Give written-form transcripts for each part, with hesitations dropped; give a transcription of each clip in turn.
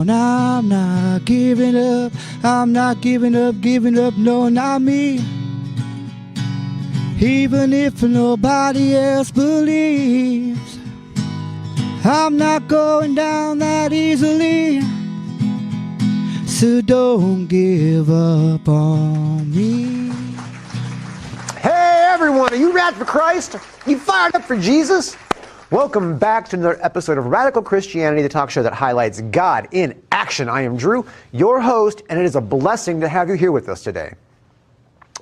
And I'm not giving up, I'm not giving up, no, not me. Even if nobody else believes, I'm not going down that easily. So don't give up on me. Hey everyone, are you rad for Christ? You fired up for Jesus? Welcome back to another episode of Radical Christianity, the talk show that highlights God in action. I am Drew, your host, and it is a blessing to have you here with us today.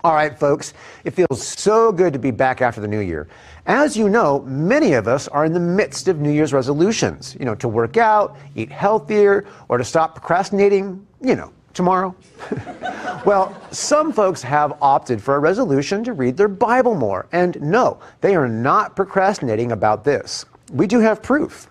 All right, folks, it feels so good to be back after the new year. As you know, many of us are in the midst of New Year's resolutions, to work out, eat healthier, or to stop procrastinating, tomorrow. Well, some folks have opted for a resolution to read their Bible more. And no, they are not procrastinating about this. We do have proof.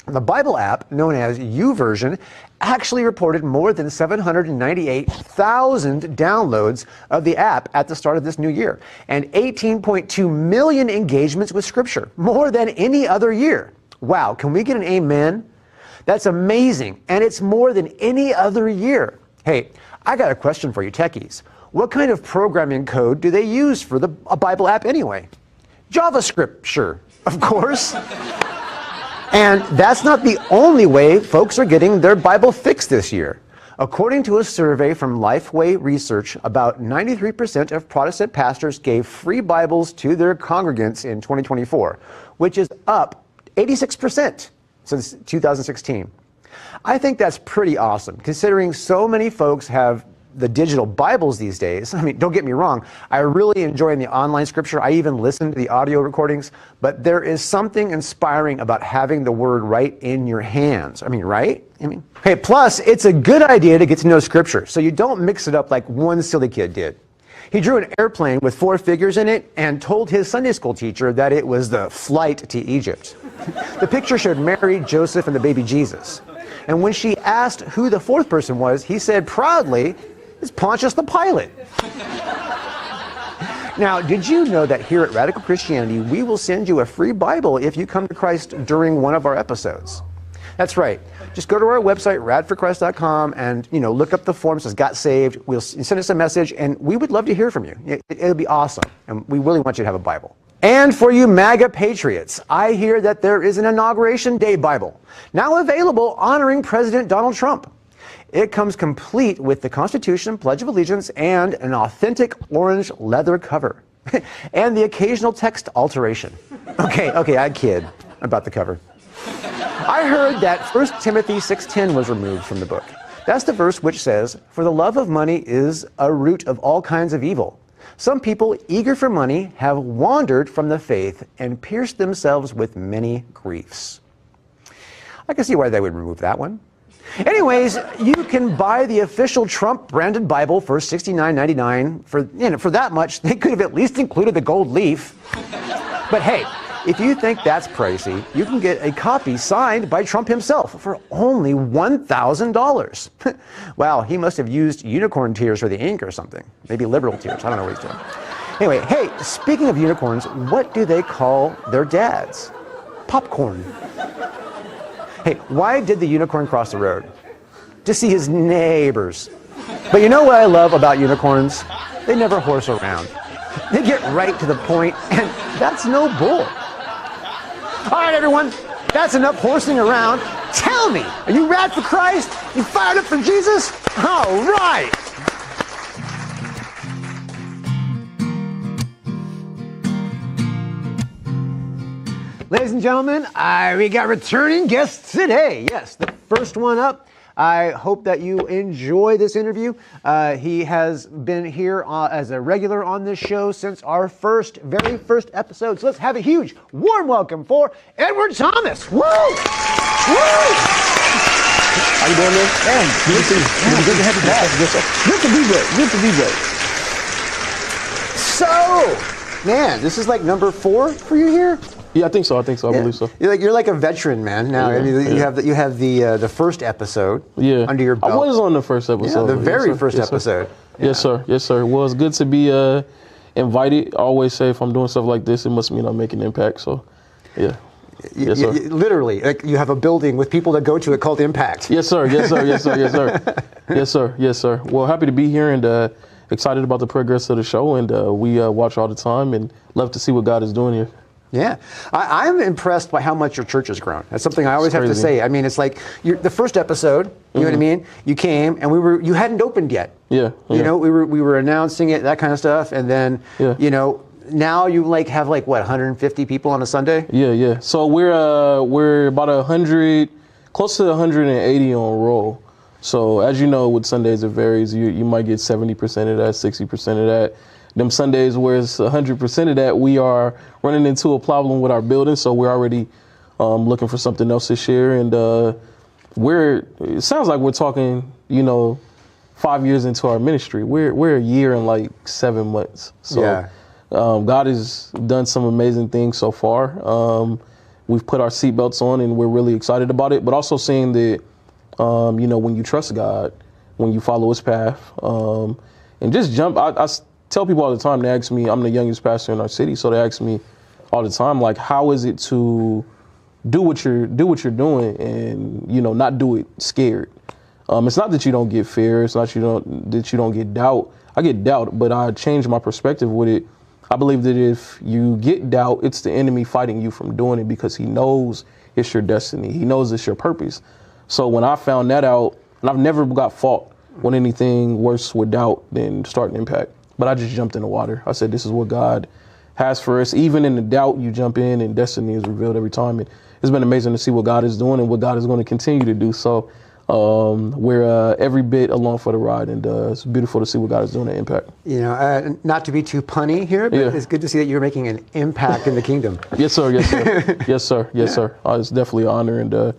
The Bible app, known as YouVersion, actually reported more than 798,000 downloads of the app at the start of this new year, and 18.2 million engagements with Scripture, more than any other year. Wow, can we get an amen? That's amazing, and it's more than any other year. Hey, I got a question for you techies. What kind of programming code do they use for a Bible app anyway? JavaScript, sure, of course. And that's not the only way folks are getting their Bible fixed this year. According to a survey from Lifeway Research, about 93% of Protestant pastors gave free Bibles to their congregants in 2024, which is up 86% since 2016. I think that's pretty awesome, considering so many folks have the digital Bibles these days. I mean, don't get me wrong, I really enjoy the online scripture. I even listen to the audio recordings, but there is something inspiring about having the word right in your hands. Right? Hey, plus, it's a good idea to get to know scripture, so you don't mix it up like one silly kid did. He drew an airplane with 4 figures in it and told his Sunday school teacher that it was the flight to Egypt. The picture showed Mary, Joseph, and the baby Jesus. And when she asked who the 4th person was, he said proudly, "It's Pontius the Pilate." Now, did you know that here at Radical Christianity, we will send you a free Bible if you come to Christ during one of our episodes? That's right. Just go to our website, radforchrist.com, and look up the form that says "Got Saved." We'll send us a message, and we would love to hear from you. It'll be awesome, and we really want you to have a Bible. And for you MAGA patriots, I hear that there is an Inauguration Day Bible, now available honoring President Donald Trump. It comes complete with the Constitution, Pledge of Allegiance, and an authentic orange leather cover, and the occasional text alteration. Okay, I kid about the cover. I heard that 1 Timothy 6:10 was removed from the book. That's the verse which says, "For the love of money is a root of all kinds of evil. Some people, eager for money, have wandered from the faith and pierced themselves with many griefs." I can see why they would remove that one. Anyways, you can buy the official Trump-branded Bible for $69.99. For that much, they could have at least included the gold leaf. But hey, if you think that's pricey, you can get a copy signed by Trump himself for only $1,000. Wow, he must have used unicorn tears for the ink or something. Maybe liberal tears. I don't know what he's doing. Anyway, hey, speaking of unicorns, what do they call their dads? Popcorn. Hey, why did the unicorn cross the road? To see his neighbors. But you know what I love about unicorns? They never horse around. They get right to the point, and that's no bull. All right, everyone, that's enough horsing around. Tell me, are you rad for Christ? You fired up for Jesus? All right. Ladies and gentlemen, we got returning guests today. Yes, the first one up. I hope that you enjoy this interview. He has been here as a regular on this show since our very first episode. So let's have a huge, warm welcome for Edward Thomas. Woo! Woo! How you doing, man? Man, good to have you back. Good to be good. So, man, this is like number 4 for you here? Yeah, I think so. I believe so. You're like a veteran, man. Now you have the first episode under your belt. I was on the first episode. Yeah, the very first episode. Yeah. Yes, sir. Well, it's good to be invited. I always say if I'm doing stuff like this, it must mean I'm making an impact. So, yeah. Yes, sir. Literally, like you have a building with people that go to it called Impact. Yes, sir. Yes, sir. Yes, sir. Yes, sir. Yes, sir. Yes, sir. Well, happy to be here and excited about the progress of the show. And we watch all the time and love to see what God is doing here. Yeah, I'm impressed by how much your church has grown. That's something I always have to say. I mean, it's like the first episode. You know what I mean? You came and you hadn't opened yet. Yeah. You know, we were announcing it, that kind of stuff, and then you know. Now you have what, 150 people on a Sunday? Yeah. So we're about 100, close to 180 on roll. So as you know, with Sundays it varies. You might get 70% of that, 60% of that. Them Sundays where it's 100% of that, we are running into a problem with our building. So we're already looking for something else this year, and it sounds like we're talking, 5 years into our ministry. We're a year and like 7 months. So. Yeah. God has done some amazing things so far. We've put our seatbelts on and we're really excited about it, but also seeing that, when you trust God, when you follow his path, and just jump. I tell people all the time, they ask me, I'm the youngest pastor in our city. So they ask me all the time, like, how is it to do what you're doing and, not do it scared? It's not that you don't get fear. It's not that you don't get doubt. I get doubt, but I change my perspective with it. I believe that if you get doubt, it's the enemy fighting you from doing it because he knows it's your destiny. He knows it's your purpose. So when I found that out, and I've never got fought with anything worse with doubt than starting Impact, but I just jumped in the water. I said, this is what God has for us. Even in the doubt, you jump in and destiny is revealed every time. And it's been amazing to see what God is doing and what God is going to continue to do. So we're every bit along for the ride, and it's beautiful to see what God is doing at Impact. Not to be too punny here, but it's good to see that you're making an impact in the kingdom. Yes, sir. Yes, sir. Yes, sir. Yes, sir. It's definitely an honor, and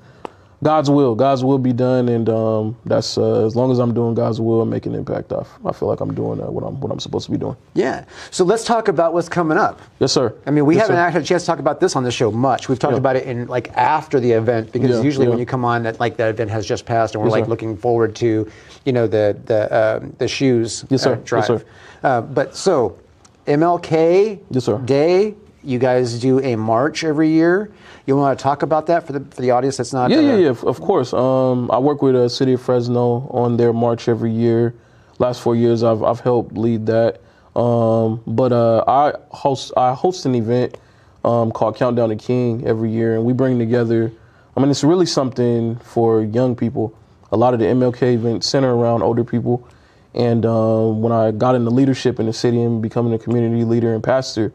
God's will be done, and that's as long as I'm doing God's will and making an impact. I feel like I'm doing what I'm supposed to be doing. Yeah. So let's talk about what's coming up. Yes, sir. I mean, we haven't actually had a chance to talk about this on the show much. We've talked about it in after the event, because usually when you come on, that event has just passed, and we're looking forward to, the shoes drive. Yes, sir. But so MLK Day. You guys do a march every year. You want to talk about that for the audience that's not? Yeah, of course. I work with the city of Fresno on their march every year. Last 4 years, I've helped lead that. But I host an event called Countdown to King every year, and we bring together. I mean, it's really something for young people. A lot of the MLK events center around older people. And when I got into leadership in the city and becoming a community leader and pastor,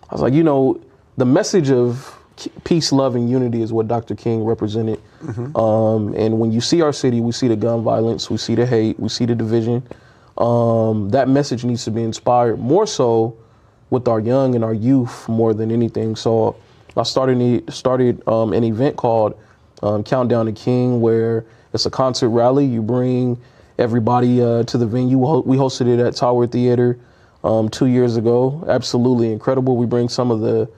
I was like, the message of peace, love, and unity is what Dr. King represented. Mm-hmm. And when you see our city, we see the gun violence, we see the hate, we see the division. That message needs to be inspired more so with our young and our youth more than anything. So I started an event called Countdown to King, where it's a concert rally. You bring everybody to the venue. We hosted it at Tower Theater 2 years ago. Absolutely incredible. We bring some of the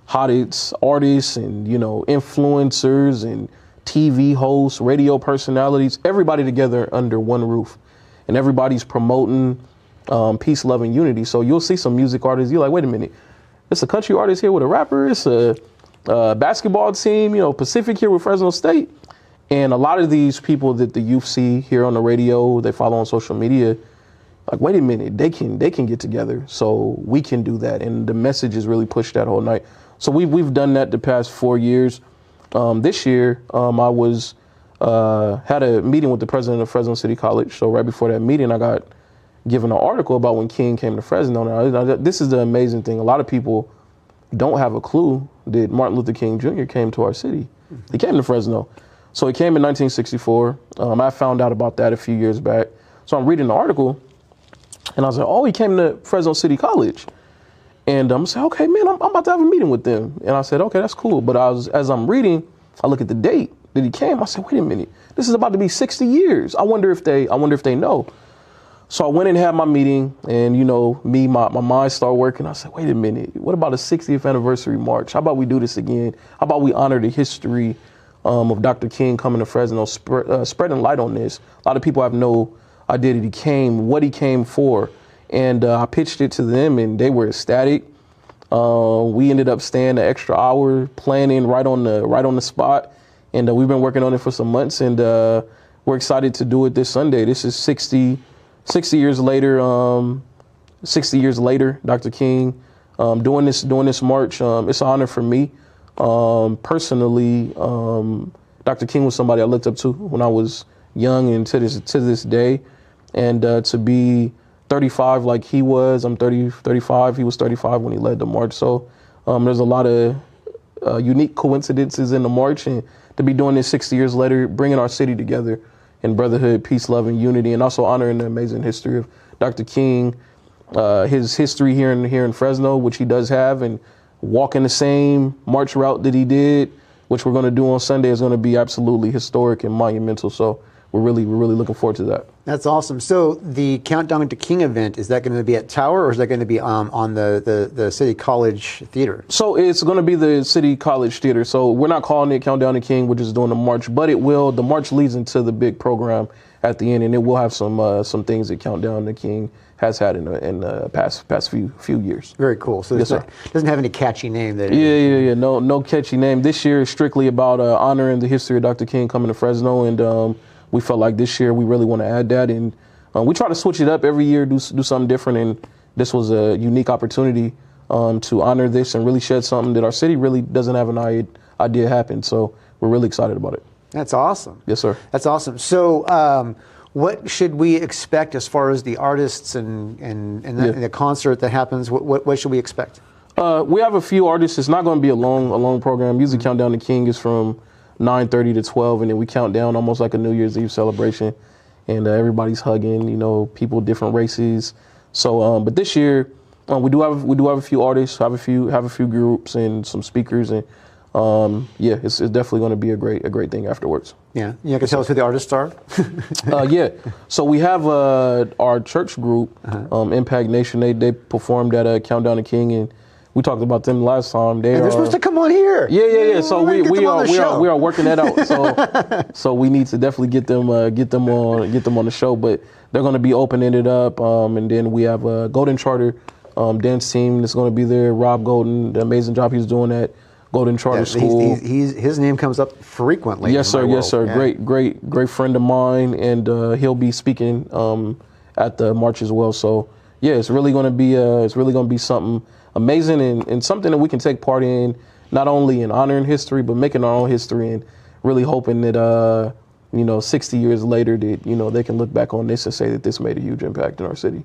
hottest artists and, influencers and TV hosts, radio personalities, everybody together under one roof. And everybody's promoting peace, love, and unity. So you'll see some music artists. You're like, wait a minute, it's a country artist here with a rapper. It's a basketball team, Pacific here with Fresno State. And a lot of these people that the youth see here on the radio, they follow on social media, like, wait a minute, they can get together, so we can do that. And the message is really pushed that whole night. So we've done that the past 4 years. This year, I had a meeting with the president of Fresno City College. So right before that meeting, I got given an article about when King came to Fresno. Now, this is the amazing thing. A lot of people don't have a clue that Martin Luther King Jr. came to our city. He came to Fresno. So he came in 1964. I found out about that a few years back. So I'm reading the article, and I was like, oh, he came to Fresno City College. And I'm saying, okay, man, I'm about to have a meeting with them. And I said, okay, that's cool. But as I'm reading, I look at the date that he came. I said, wait a minute, this is about to be 60 years. I wonder if they know. So I went and had my meeting, and my mind started working. I said, wait a minute, what about a 60th anniversary march? How about we do this again? How about we honor the history of Dr. King coming to Fresno, spreading light on this? A lot of people have no idea that what he came for. And I pitched it to them, and they were ecstatic. We ended up staying an extra hour planning right on the spot, and we've been working on it for some months, and we're excited to do it this Sunday. This is 60 years later. 60 years later, Dr. King doing this march. It's an honor for me personally. Dr. King was somebody I looked up to when I was young, and to this day, and to be 35 like he was. I'm 35. He was 35 when he led the march. So there's a lot of unique coincidences in the march, and to be doing this 60 years later, bringing our city together in brotherhood, peace, love, and unity, and also honoring the amazing history of Dr. King, his history here in Fresno, which he does have, and walking the same march route that he did, which we're going to do on Sunday, is going to be absolutely historic and monumental. So we're really looking forward to that. That's awesome. So the Countdown to King event, is that going to be at Tower, or is that going to be on the City College Theater? So it's going to be the City College Theater. So we're not calling it Countdown to King, we're just doing the march, but the march leads into the big program at the end, and it will have some things that Countdown to King has had in the past few years. Very cool. So yes, it doesn't have any catchy name. Yeah. No catchy name. This year is strictly about honoring the history of Dr. King coming to Fresno, and we felt like this year we really want to add that, and we try to switch it up every year, do something different, and this was a unique opportunity to honor this and really shed something that our city really doesn't have an idea happen. So we're really excited about it. That's awesome. Yes, sir. That's awesome. So what should we expect as far as the artists and the concert that happens? What should we expect? We have a few artists. It's not going to be a long program. Usually Countdown to King is from 9:30 to 12, and then we count down almost like a New Year's Eve celebration, and everybody's hugging, people, different races. So, but this year we do have a few artists, have a few groups and some speakers, and it's definitely going to be a great thing afterwards. Yeah, you can tell us who the artists are. Yeah, so we have our church group, Impact Nation. They performed at Countdown to King, and we talked about them last time. They're supposed to come on here. Yeah. So we are working that out. So we need to definitely get them on the show. But they're going to be opening it up, and then we have a Golden Charter dance team that's going to be there. Rob Golden, the amazing job he's doing at Golden Charter School. His name comes up frequently. Yes, sir. Yeah. Great friend of mine, and he'll be speaking at the march as well. So yeah, it's really going to be something amazing and something that we can take part in, not only in honoring history, but making our own history, and really hoping that 60 years later that they can look back on this and say that this made a huge impact in our city.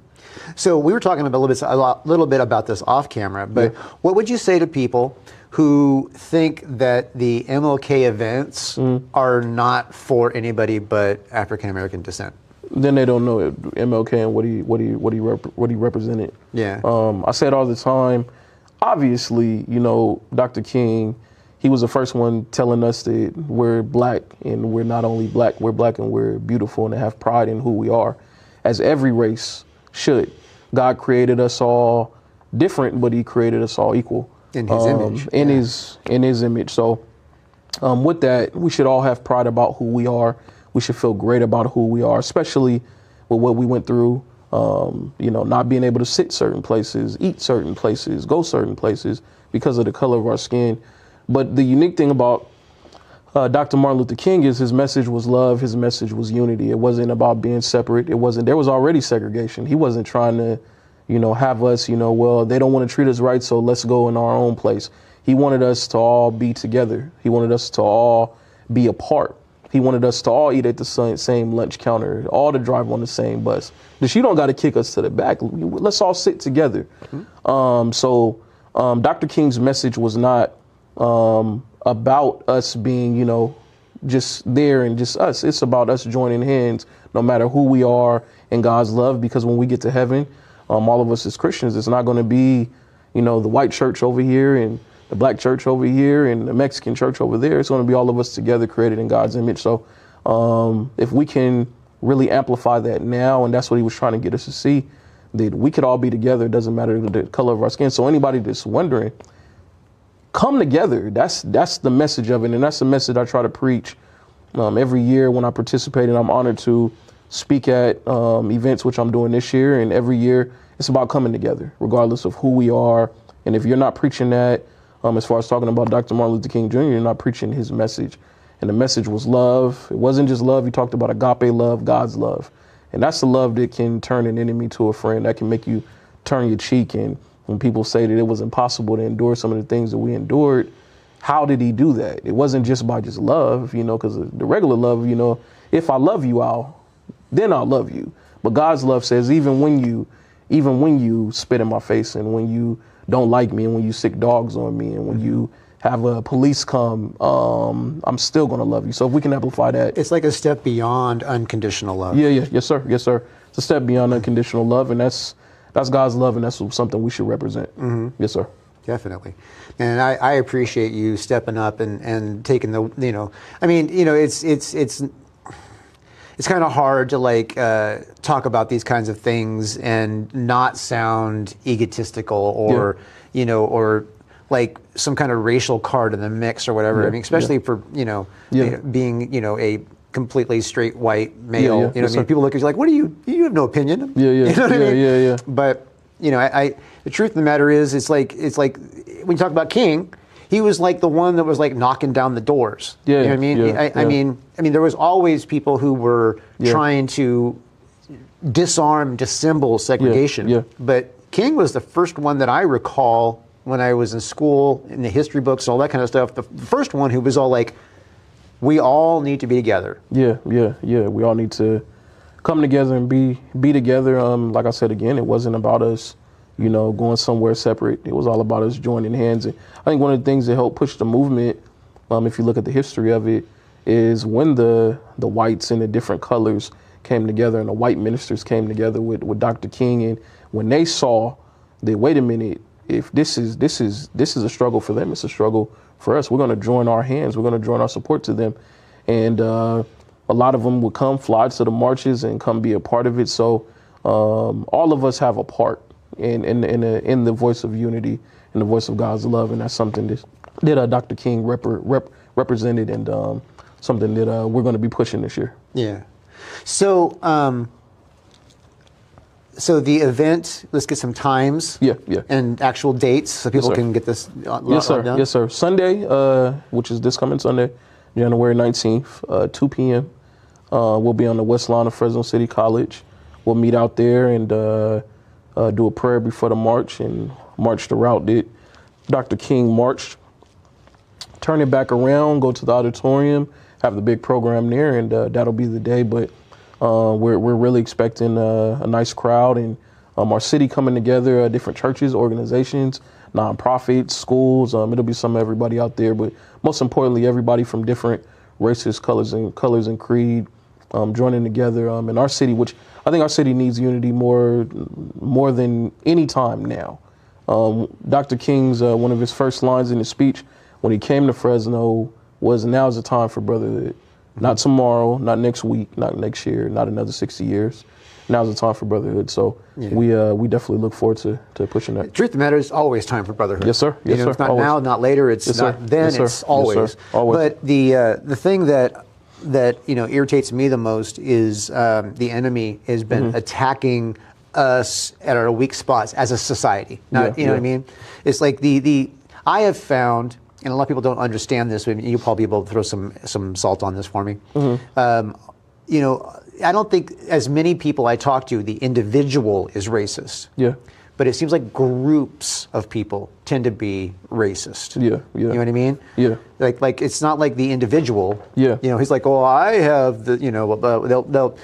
So we were talking a little bit about this off camera, but what would you say to people who think that the MLK events are not for anybody but African American descent? Then they don't know MLK and what he represented. Yeah. I say it all the time. Obviously, Dr. King, he was the first one telling us that we're black, and we're not only black, we're black and we're beautiful, and to have pride in who we are, as every race should. God created us all different, but he created us all equal. In his image. In his image. So with that, we should all have pride about who we are. We should feel great about who we are, especially with what we went through, not being able to sit certain places, eat certain places, go certain places because of the color of our skin. But the unique thing about Dr. Martin Luther King is his message was love. His message was unity. It wasn't about being separate. There was already segregation. He wasn't trying to, have us, well, they don't want to treat us right, so let's go in our own place. He wanted us to all be together. He wanted us to all be apart. He wanted us to all eat at the same lunch counter, all to drive on the same bus. But you don't got to kick us to the back. Let's all sit together. So Dr. King's message was not about us being, just there and just us. It's about us joining hands, no matter who we are, in God's love. Because when we get to heaven, all of us as Christians, it's not going to be, the white church over here and the black church over here and the Mexican church over there. It's going to be all of us together, created in God's image. So if we can really amplify that now, and that's what he was trying to get us to see, that we could all be together. It doesn't matter the color of our skin. So anybody that's wondering, come together. That's the message of it. And that's the message I try to preach every year when I participate. And I'm honored to speak at events, which I'm doing this year. And every year it's about coming together, regardless of who we are And if you're not preaching that, as far as talking about Dr. Martin Luther King Jr., you're not preaching his message. And the message was love. It wasn't just love. He talked about agape love, God's love. And that's the love that can turn an enemy to a friend. That can make you turn your cheek. And when people say that it was impossible to endure some of the things that we endured, how did he do that? It wasn't just by just love, because the regular love, if I love you, then I'll love you. But God's love says, even when you spit in my face, and when you don't like me, and when you sick dogs on me, and when you have a police come, I'm still going to love you. So if we can amplify that. It's like a step beyond unconditional love. Yeah. Yes, sir. It's a step beyond unconditional love, and that's God's love, and that's something we should represent. Yes, sir. Definitely. And I appreciate you stepping up and taking it's kind of hard to talk about these kinds of things and not sound egotistical or, or like some kind of racial card in the mix or whatever. I mean, especially for, being, a completely straight white male. People look at you like, what do you have no opinion? Yeah. You know what I mean? Yeah. But, the truth of the matter is, it's like when you talk about King, he was like the one that was like knocking down the doors. Yeah. You know what I mean? I mean, there was always people who were trying to disarm, dissemble segregation. Yeah. But King was the first one that I recall when I was in school, in the history books, all that kind of stuff. The first one who was all like, we all need to be together. Yeah. We all need to come together and be together. Like I said again, it wasn't about us, going somewhere separate. It was all about us joining hands. And I think one of the things that helped push the movement, if you look at the history of it, is when the whites and the different colors came together, and the white ministers came together with Dr. King, and when they saw that, wait a minute, if this is a struggle for them, it's a struggle for us. We're going to join our hands. We're going to join our support to them. And a lot of them would fly to the marches and come be a part of it. So all of us have a part in the voice of unity, in the voice of God's love. And that's something that Dr. King represented, and something that we're going to be pushing this year. Yeah. So, so the event, let's get some times. Yeah. And actual dates so people can get this Yes, sir. done. Yes, sir. Sunday, which is this coming Sunday, January 19th, 2 p.m. We'll be on the west lawn of Fresno City College. We'll meet out there and do a prayer before the march and march the route that Dr. King marched. Turn it back around, go to the auditorium, have the big program there, and that'll be the day. But we're really expecting a nice crowd, and our city coming together, different churches, organizations, nonprofits, schools. It'll be some of everybody out there, but most importantly, everybody from different races, colors, and creed joining together in our city, which I think our city needs unity more than any time now. Dr. King's one of his first lines in his speech when he came to Fresno was, "Now's the time for brotherhood. Not tomorrow, not next week, not next year, not another 60 years. Now's the time for brotherhood." So we definitely look forward to pushing that. Truth of the matter is always time for brotherhood. Yes, sir. Yes, sir. It's not always. now, not later. It's Yes, not sir. then. Yes, sir. It's always. Yes, sir. Always. But the thing that irritates me the most is the enemy has been attacking us at our weak spots as a society. Not, you know what I mean? It's like I have found, and a lot of people don't understand this, but you'll probably be able to throw some salt on this for me. I don't think as many people I talk to, the individual is racist. Yeah. But it seems like groups of people tend to be racist. Yeah. You know what I mean? Yeah. Like it's not like the individual. Yeah. He's like, oh, I have the, they'll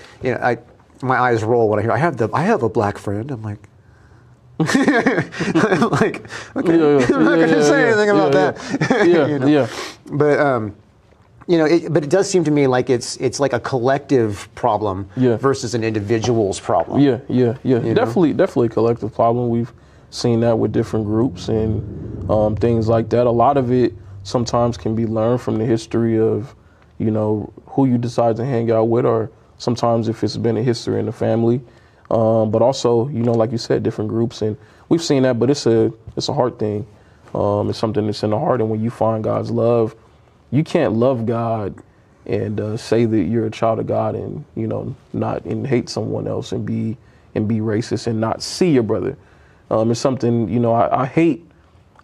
my eyes roll when I hear I have a black friend. I'm like, I'm like, okay, I'm not going to say anything about that. But but it does seem to me like it's like a collective problem versus an individual's problem. Yeah. Definitely a collective problem. We've seen that with different groups and things like that. A lot of it sometimes can be learned from the history of, who you decide to hang out with, or sometimes if it's been a history in the family. But also, like you said, different groups, and we've seen that. But it's a heart thing. It's something that's in the heart, and when you find God's love, you can't love God and say that you're a child of God and not and hate someone else and be racist and not see your brother. It's something I hate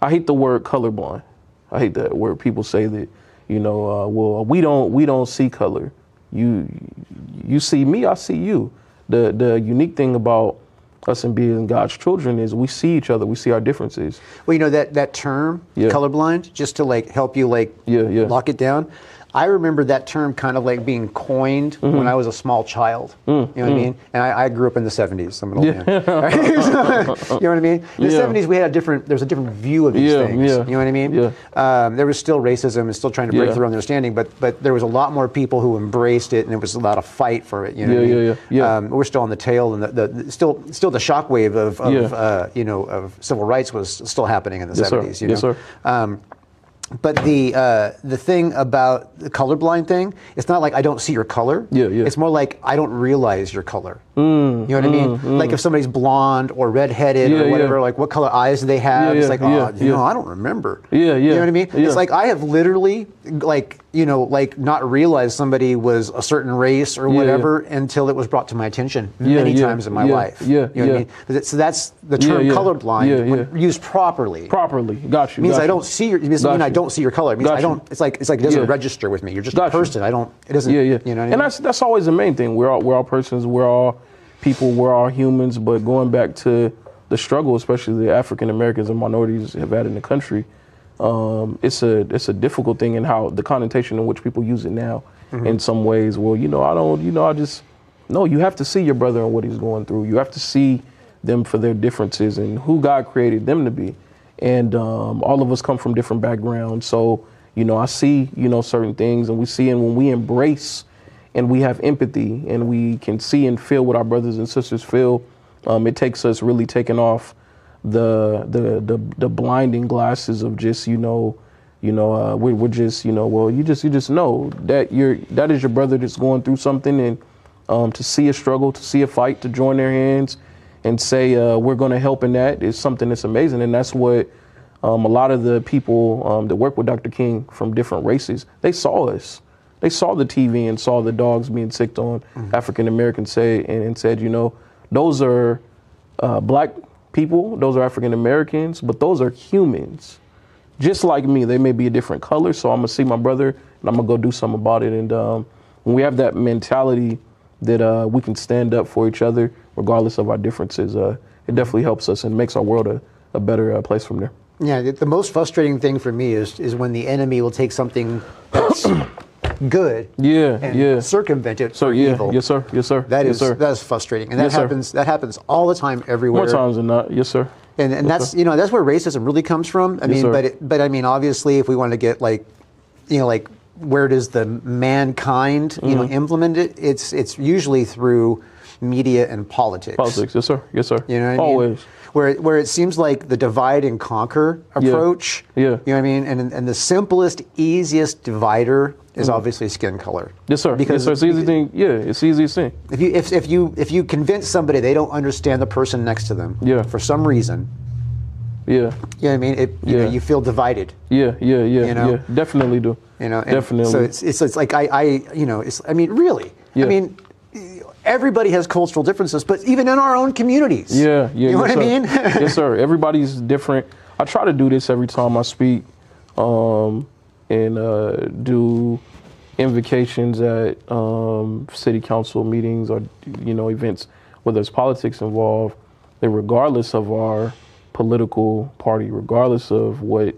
I hate the word colorblind. I hate that word. People say that, well, we don't see color. You see me, I see you. The unique thing about us and being God's children is we see each other, we see our differences. Well, that term, colorblind, just to like help you lock it down. I remember that term kind of like being coined when I was a small child. You know what I mean? And I grew up in the 70s. I'm an old man. You know what I mean? In the 70s, there's a different view of these things. You know what I mean? There was still racism and still trying to break through understanding, but there was a lot more people who embraced it, and there was a lot of fight for it. You know what I mean? We're still on the tail, and still the shockwave of civil rights was still happening in the 70s. Yes, sir. But the thing about the colorblind thing, it's not like I don't see your color. It's more like I don't realize your color. You know what I mean? Like if somebody's blonde or redheaded or whatever, like what color eyes do they have? It's like, I don't remember. You know what I mean? It's like I have literally not realized somebody was a certain race or whatever until it was brought to my attention many times in my life. You know what I mean? So that's the term colorblind when used properly. Got you. It means I don't see your. It means I don't see your color. It means I don't. It's like it doesn't register with me. You're just a person. I don't. It doesn't. You know what I mean? And that's always the main thing. We're all persons. We're all people. We're all humans. But going back to the struggle, especially the African Americans and minorities have had in the country, it's a difficult thing in how the connotation in which people use it now. In some ways, well, you have to see your brother and what he's going through. You have to see them for their differences and who God created them to be. And all of us come from different backgrounds. So, I see, certain things, and we see, and when we embrace and we have empathy and we can see and feel what our brothers and sisters feel, it takes us really taking off the blinding glasses of just, we're just, well, you just know that is your brother that's going through something, and to see a struggle, to see a fight, to join their hands and say we're going to help in that is something that's amazing. And that's what a lot of the people that work with Dr. King from different races, they saw us. They saw the TV and saw the dogs being sicked on African Americans and said, those are black people, those are African Americans, but those are humans. Just like me, they may be a different color, so I'm going to see my brother and I'm going to go do something about it. And when we have that mentality that we can stand up for each other, regardless of our differences, it definitely helps us and makes our world a better place from there. Yeah, the most frustrating thing for me is when the enemy will take something that's good and circumvent it for evil. Yes, sir. That is frustrating. And that happens all the time everywhere. More times than not. Yes, sir. And that's that's where racism really comes from. I mean, but I mean, obviously, if we want to get where does the mankind implement it? It's usually through media and politics. Politics, yes, sir. Yes, sir. You know what Always. I mean? Where it seems like the divide and conquer approach. You know what I mean? And the simplest, easiest divider is obviously skin color. Yes, sir. Because it's easy thing. Yeah, it's the easiest thing. If you convince somebody they don't understand the person next to them for some reason. Yeah. You know what I mean? You feel divided. Yeah. Definitely do. Definitely. So it's like really. Yeah. I mean, everybody has cultural differences, but even in our own communities. Yeah. You know what I mean? Yes, sir. Everybody's different. I try to do this every time I speak, and do invocations at city council meetings or events where there's politics involved. That regardless of our political party, regardless of what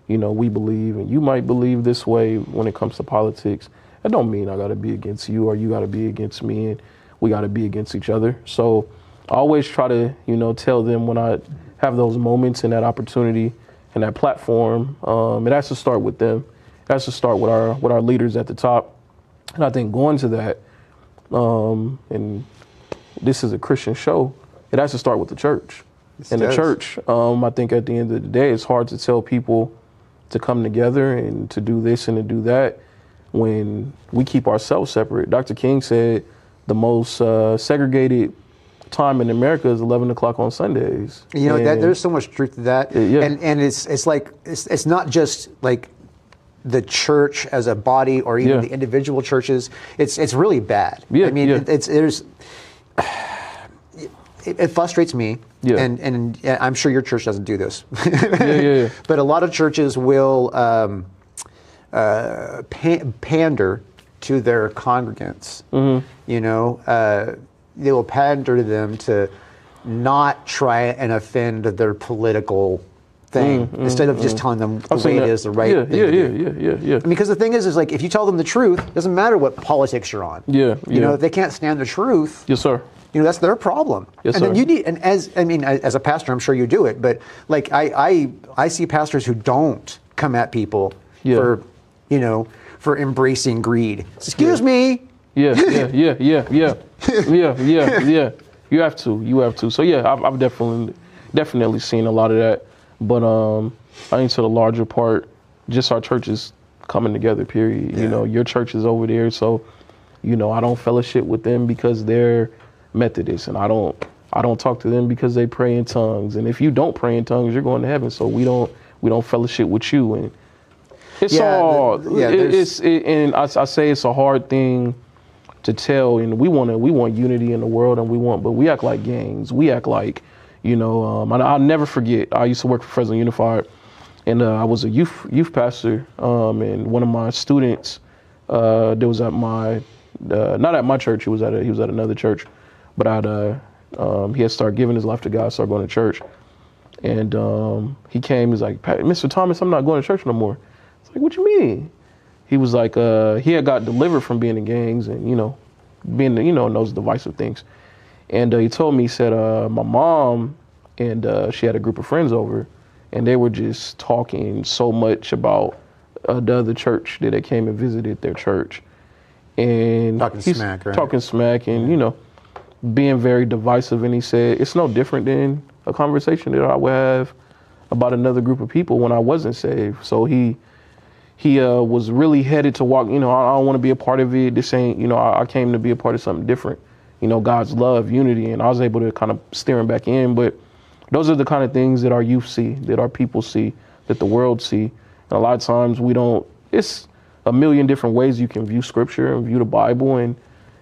we believe, and you might believe this way when it comes to politics, that don't mean I got to be against you or you got to be against me, and we got to be against each other. So I always try to tell them when I have those moments and that opportunity and that platform, it has to start with them. It has to start with our leaders at the top. And I think going to that, and this is a Christian show, it has to start with the church. The church, I think at the end of the day, it's hard to tell people to come together and to do this and to do that when we keep ourselves separate. Dr. King said the most segregated time in America is 11 o'clock on Sundays. There's so much truth to that. And it's not just like the church as a body or even the individual churches. It's really bad. I mean, there's it frustrates me. Yeah. And I'm sure your church doesn't do this. Yeah. But a lot of churches will pander to their congregants. You know, they will pander to them to not try and offend their political thing instead of just telling them the way it is, the right thing to do. Yeah. I mean, because the thing is like if you tell them the truth, it doesn't matter what politics you're on. You know, if they can't stand the truth. Yes, sir. You know, that's their problem. Yes, and sir. then you need, and as a pastor, I'm sure you do it, but like I see pastors who don't come at people for, you know, for embracing greed. Excuse me. Yeah. You have to. So yeah, I've definitely seen a lot of that. But I think to the larger part, just our churches coming together. Period. You know, your church is over there, so you know I don't fellowship with them because they're Methodist, and I don't talk to them because they pray in tongues. And if you don't pray in tongues, you're going to heaven. So we don't fellowship with you. And it's and I say it's a hard thing to tell. And we want unity in the world, but we act like gangs. We act like, you know, I'll never forget. I used to work for Fresno Unified, and I was a youth pastor. And one of my students, there was at my not at my church. He was at another church. But he had started giving his life to God, started going to church. And he came, he's like, Mr. Thomas, I'm not going to church no more. It's like, what you mean? He was like, he had got delivered from being in gangs and, you know, being, you know, in those divisive things. And he told me, he said, my mom and she had a group of friends over, and they were just talking so much about the other church that they came and visited their church. And talking smack, right? Talking smack and, you know, being very divisive. And he said, it's no different than a conversation that I would have about another group of people when I wasn't saved. So he was really headed to walk, you know, I don't want to be a part of it. This ain't, you know, I came to be a part of something different, you know, God's love, unity. And I was able to kind of steer him back in. But those are the kind of things that our youth see, that our people see, that the world see. And a lot of times it's a million different ways you can view scripture and view the Bible. And,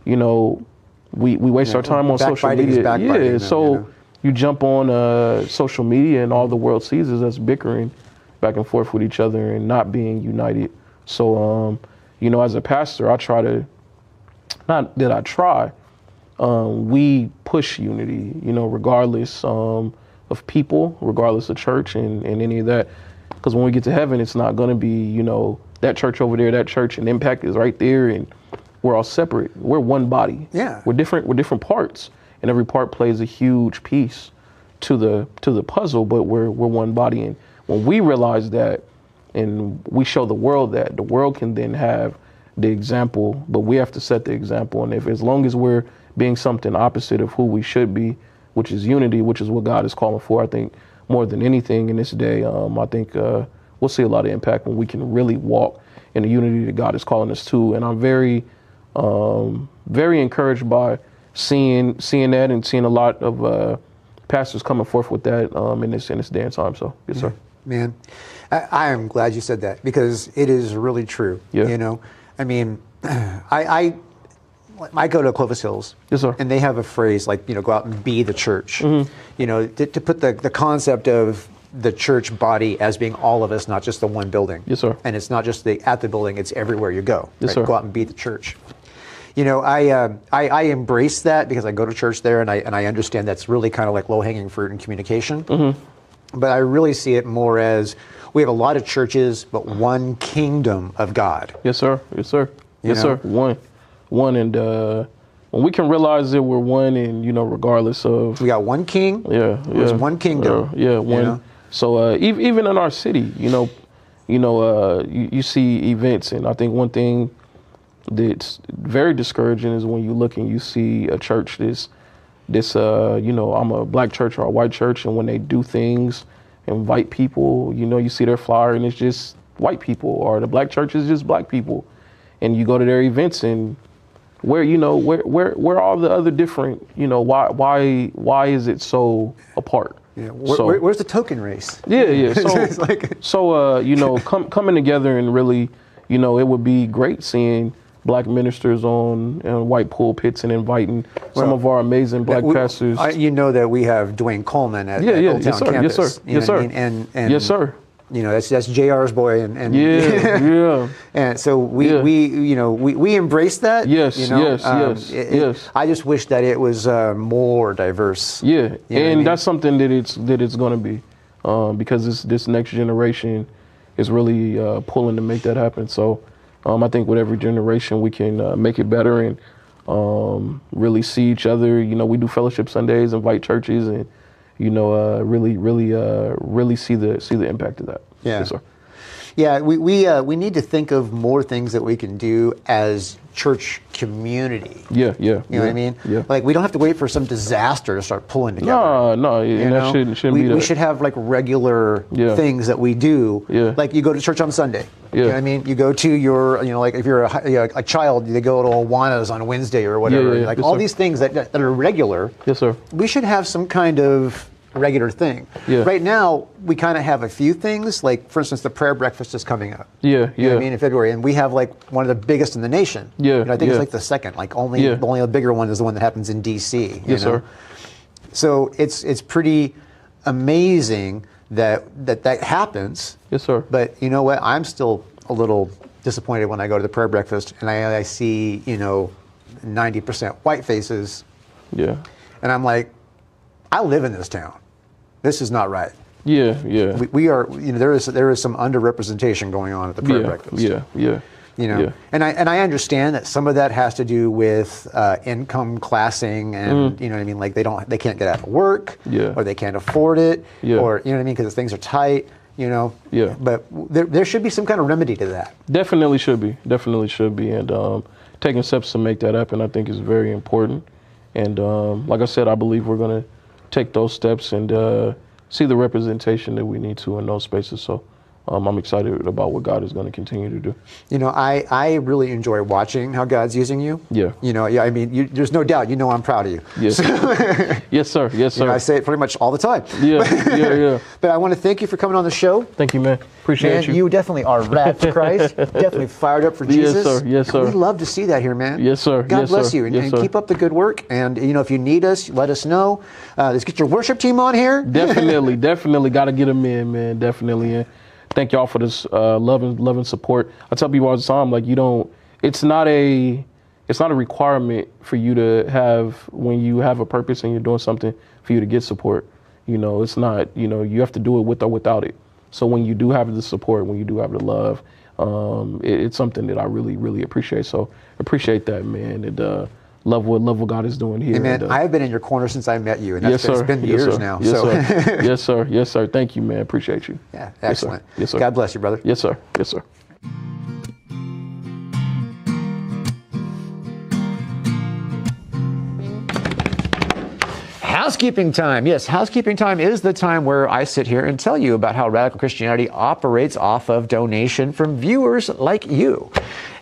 you know, we waste our time on social media. So you jump on social media and all the world sees is us bickering back and forth with each other and not being united. So, you know, as a pastor, I try to, not that I try, we push unity, you know, regardless of people, regardless of church and any of that. Because when we get to heaven, it's not going to be, you know, that church over there, that church, and Impact is right there, and we're all separate. We're one body. Yeah. We're different parts, and every part plays a huge piece to the puzzle, but we're one body. And when we realize that, and we show the world that, the world can then have the example, but we have to set the example. And if as long as we're being something opposite of who we should be, which is unity, which is what God is calling for, I think more than anything in this day, I think we'll see a lot of impact when we can really walk in the unity that God is calling us to. And I'm very encouraged by seeing that and seeing a lot of pastors coming forth with that in this day and time. So, yes, sir. Man, I am glad you said that because it is really true. Yeah. You know, I mean, I go to Clovis Hills. Yes, sir. And they have a phrase like, you know, go out and be the church. You know, to put the concept of the church body as being all of us, not just the one building. Yes, sir. And it's not just at the building, it's everywhere you go. Yes, right? sir. Go out and be the church. You know, I embrace that because I go to church there and I understand that's really kind of like low-hanging fruit in communication. But I really see it more as we have a lot of churches, but one kingdom of God. Yes, sir. Yes, sir. You Yes, know? sir. One. And when we can realize that we're one, and you know, regardless of We got one king. There's one kingdom. one. You know? So even in our city, you see events, and I think one thing that's very discouraging is when you look and you see a church I'm a black church or a white church, and when they do things, invite people, you know, you see their flyer and it's just white people, or the black church is just black people, and you go to their events and where all the other different, you know, why is it so apart? Yeah. Where's the token race? Yeah. It's like, you know, coming together and really, you know, it would be great seeing black ministers on white pulpits and inviting some of our amazing black pastors. You know that we have Dwayne Coleman at Old Town Campus. Yes, sir. Yes, sir. And yes, sir. You know, that's JR's boy, and yeah. And so we embrace that. Yes, you know? yes. I just wish that it was more diverse. Yeah, and that's something that it's going to be, because this next generation is really pulling to make that happen. So I think with every generation we can make it better and really see each other. You know, we do fellowship Sundays, invite churches, and really see the impact of that. Yeah. Yes, sir. Yeah, we need to think of more things that we can do as church community. Yeah. You know what I mean? Yeah. Like, we don't have to wait for some disaster to start pulling together. No, and that shouldn't be that. We should have like regular things that we do. Yeah. Like, you go to church on Sunday. Yeah. You know what I mean? You go to your, like if you're a child, they go to Awana's on Wednesday or whatever. Yeah. Like, Yes, all sir. these things that are regular. Yes, sir. We should have some kind of regular thing. Yeah. Right now, we kind of have a few things. Like, for instance, the prayer breakfast is coming up. Yeah. You know what I mean, in February, and we have like one of the biggest in the nation. Yeah. I think it's like the second. Like, only a bigger one is the one that happens in D.C. Yes, sir. So it's pretty amazing that happens. Yes, sir. But you know what? I'm still a little disappointed when I go to the prayer breakfast and I see 90% white faces. Yeah. And I'm like, I live in this town. This is not right. Yeah. We are, there is some underrepresentation going on at the prayer breakfast. Yeah. And I understand that some of that has to do with income classing, and you know what I mean, like they can't get out of work, or they can't afford it, or you know what I mean, because things are tight, Yeah. But there should be some kind of remedy to that. Definitely should be, and taking steps to make that happen, I think, is very important. And like I said, I believe we're going to take those steps and see the representation that we need to in those spaces. So I'm excited about what God is going to continue to do. I really enjoy watching how God's using you. Yeah. I mean, there's no doubt, I'm proud of you. Yes. Yes, sir. Yes, sir. I say it pretty much all the time. Yeah. But I want to thank you for coming on the show. Thank you, man. Appreciate you. You definitely are rad for Christ. Definitely fired up for Jesus. Yes, sir. Yes, sir. We love to see that here, man. Yes, sir. God Yes, bless sir. you, and, Yes, and sir. keep up the good work. And if you need us, let us know. Let's get your worship team on here. Definitely got to get them in, man. Definitely in. Thank y'all for this love and support. I tell people all the time, like, it's not a requirement for you to have, when you have a purpose and you're doing something, for you to get support. It's not, you have to do it with or without it. So when you do have the support, when you do have the love, it's something that I really, really appreciate. So appreciate that, man. And love what God is doing here. Hey, man, and, I've been in your corner since I met you, and that's yes, sir. it's been Yes, years sir. now. Yes, So sir. Yes, sir. Yes, sir. Thank you, man. Appreciate you. yeah, excellent. Yes, sir. God bless you, brother. Yes, sir. Yes, sir. Housekeeping time. Yes, housekeeping time is the time where I sit here and tell you about how Radical Christianity operates off of donation from viewers like you.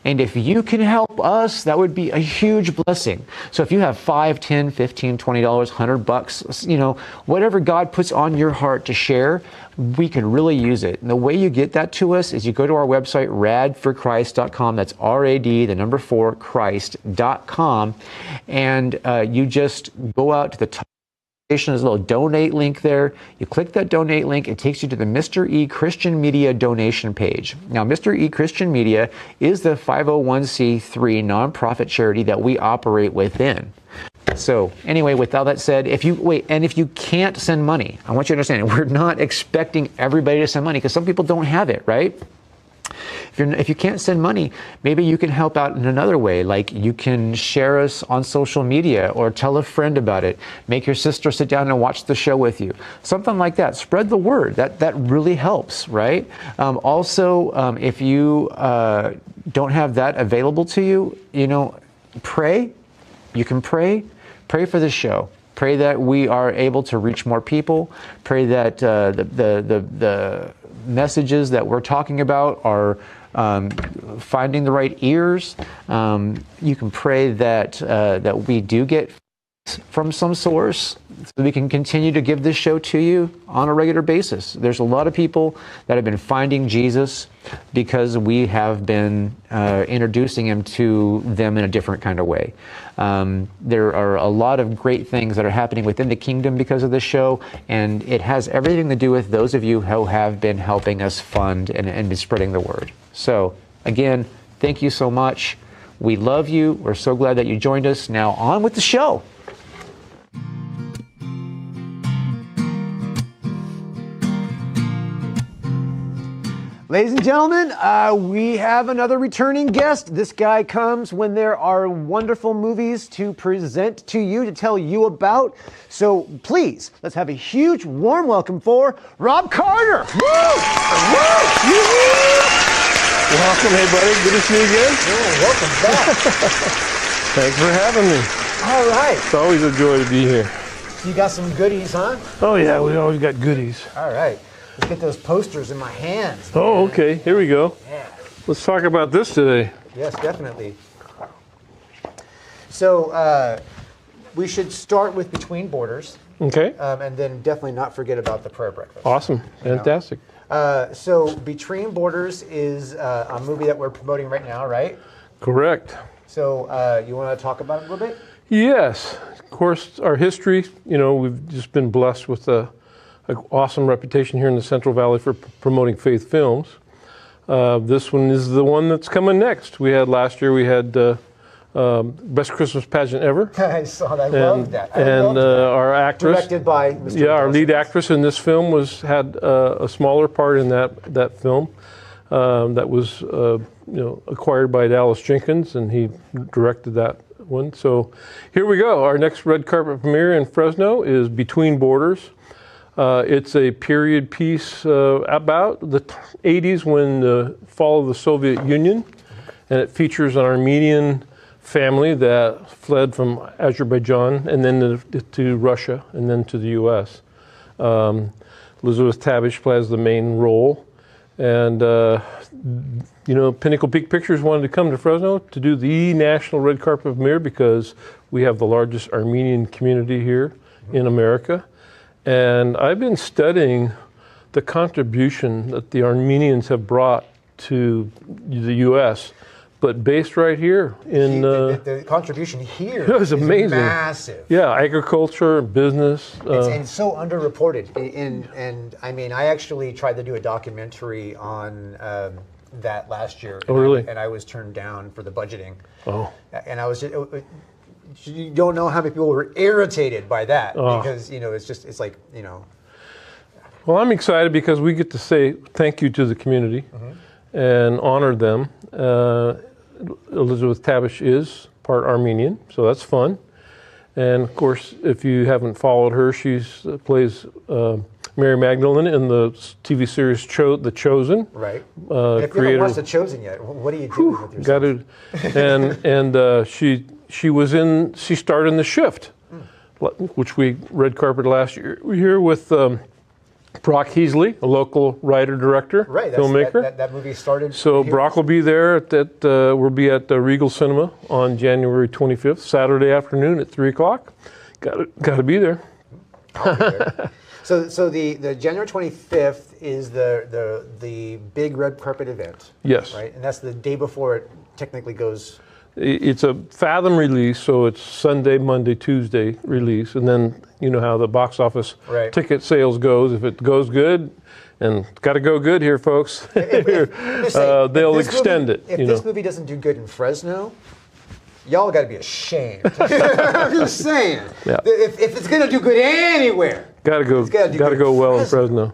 And if you can help us, that would be a huge blessing. So if you have $5, $10, $15, $20, $100, whatever God puts on your heart to share, we can really use it. And the way you get that to us is you go to our website, radforchrist.com. That's R-A-D, the number 4, Christ.com. And you just go out to the top. There's a little donate link there. You click that donate link, it takes you to the Mr. E Christian Media donation page. Now, Mr. E Christian Media is the 501c3 nonprofit charity that we operate within. So anyway, with all that said, if you can't send money, I want you to understand, we're not expecting everybody to send money because some people don't have it, right? If you can't send money, maybe you can help out in another way, like you can share us on social media or tell a friend about it. Make your sister sit down and watch the show with you. Something like that. Spread the word. That really helps, right? Also, if you don't have that available to you, pray. You can pray. Pray for the show. Pray that we are able to reach more people. Pray that the messages that we're talking about are finding the right ears. You can pray that we do get from some source so we can continue to give this show to you on a regular basis. There's a lot of people that have been finding Jesus because we have been introducing him to them in a different kind of way. There are a lot of great things that are happening within the kingdom because of this show, and it has everything to do with those of you who have been helping us fund and spreading the word. So again, thank you so much. We love you. We're so glad that you joined us. Now on with the show. Ladies and gentlemen, we have another returning guest. This guy comes when there are wonderful movies to present to you, to tell you about. So please, let's have a huge, warm welcome for Rob Carter. Woo! Woo! Welcome, hey buddy. Good to see you again. Oh, welcome back. Thanks for having me. All right. It's always a joy to be here. You got some goodies, huh? Oh yeah, we always got goodies. All right. Let's get those posters in my hands. Oh, okay. Here we go. Yeah. Let's talk about this today. Yes, definitely. So we should start with Between Borders, Okay. and then definitely not forget about the prayer breakfast. Awesome. Fantastic. So Between Borders is a movie that we're promoting right now, right? Correct. So you want to talk about it a little bit? Yes. Of course, our history, we've just been blessed with an awesome reputation here in the Central Valley for promoting faith films. This one is the one that's coming next. Last year we had Best Christmas Pageant Ever. I saw that. I loved that. Our actress, directed by Mr. our lead actress in this film had a smaller part in that film that was acquired by Dallas Jenkins, and he directed that one. So here we go. Our next red carpet premiere in Fresno is Between Borders. It's a period piece about the 80s when the fall of the Soviet Union, and it features an Armenian family that fled from Azerbaijan and then to Russia and then to the U.S. Elizabeth Tabish plays the main role, and Pinnacle Peak Pictures wanted to come to Fresno to do the national red carpet premiere because we have the largest Armenian community here in America. And I've been studying the contribution that the Armenians have brought to the U.S., but based right here in... the contribution here is amazing. Massive. Yeah, agriculture, business. And so underreported. And I mean, I actually tried to do a documentary on that last year. Oh, really? And I was turned down for the budgeting. Oh. And I was just... You don't know how many people were irritated by that because, it's like. Well, I'm excited because we get to say thank you to the community and honor them. Elizabeth Tabish is part Armenian, so that's fun. And of course, if you haven't followed her, she plays Mary Magdalene in the TV series The Chosen. Right. If you haven't watched The Chosen yet, what are you doing with yourself? She starred in The Shift, which we red carpeted last year. We're here with Brock Heasley, a local writer-director, filmmaker. That movie started. So here. Brock will be there. We'll be at Regal Cinema on January 25th, Saturday afternoon at 3 o'clock. Got to be there. I'll be there. So the January 25th is the big red carpet event. Yes. Right, and that's the day before it technically goes. It's a Fathom release, so it's Sunday, Monday, Tuesday release, and then you know how the box office ticket sales goes. If it goes good, and got to go good here, folks, they'll extend it. If this movie doesn't do good in Fresno, y'all got to be ashamed. I'm just saying. Yeah. If it's going to do good anywhere, got to go well in Fresno.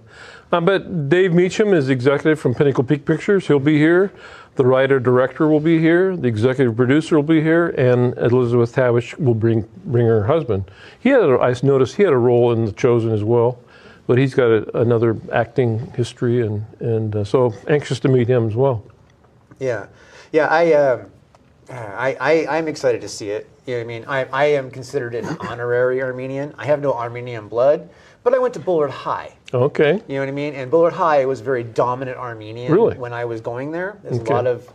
But Dave Meacham is executive from Pinnacle Peak Pictures. He'll be here. The writer-director will be here. The executive producer will be here, and Elizabeth Tabish will bring her husband. I noticed he had a role in The Chosen as well, but he's got another acting history, and so anxious to meet him as well. Yeah. I'm excited to see it. You know what I mean? I am considered an honorary Armenian. I have no Armenian blood, but I went to Bullard High. Okay. You know what I mean? And Bullard High was very dominant Armenian really? When I was going there. There's a lot of